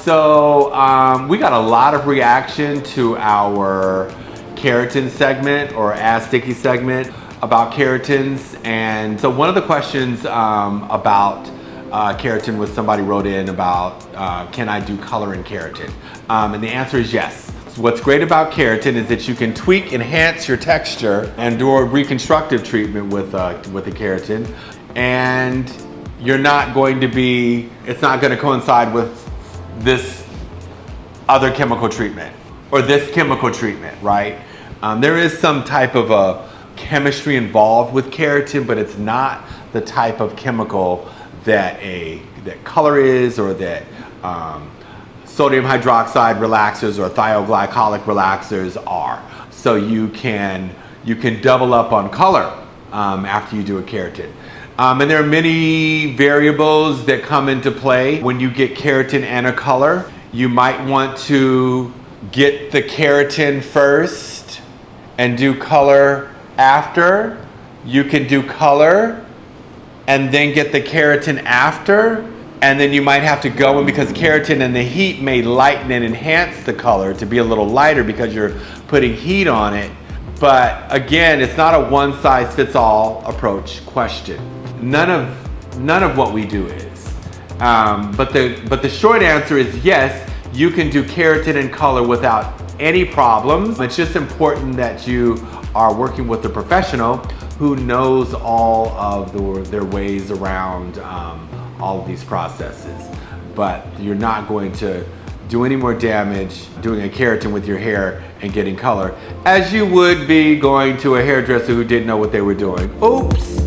So we got a lot of reaction to our keratin segment or Ask Sticky segment about keratins. And so one of the questions about keratin was somebody wrote in about can I do color in keratin? And the answer is yes. So what's great about keratin is that you can tweak, enhance your texture and do a reconstructive treatment with the keratin. And you're not going to be, it's not going to coincide with this other chemical treatment or this chemical treatment, right? There is some type of a chemistry involved with keratin, but it's not the type of chemical that color is, or that sodium hydroxide relaxers or thioglycolic relaxers are. So you can double up on color after you do a keratin. And there are many variables that come into play when you get keratin and a color. You might want to get the keratin first and do color after. You can do color and then get the keratin after, and then you might have to go in, because keratin and the heat may lighten and enhance the color to be a little lighter because you're putting heat on it. But again, it's not a one-size-fits-all approach question. None of what we do is. But the short answer is yes, you can do keratin and color without any problems. It's just important that you are working with a professional who knows all of their ways around all of these processes. But you're not going to do any more damage doing a keratin with your hair and getting color as you would be going to a hairdresser who didn't know what they were doing. Oops!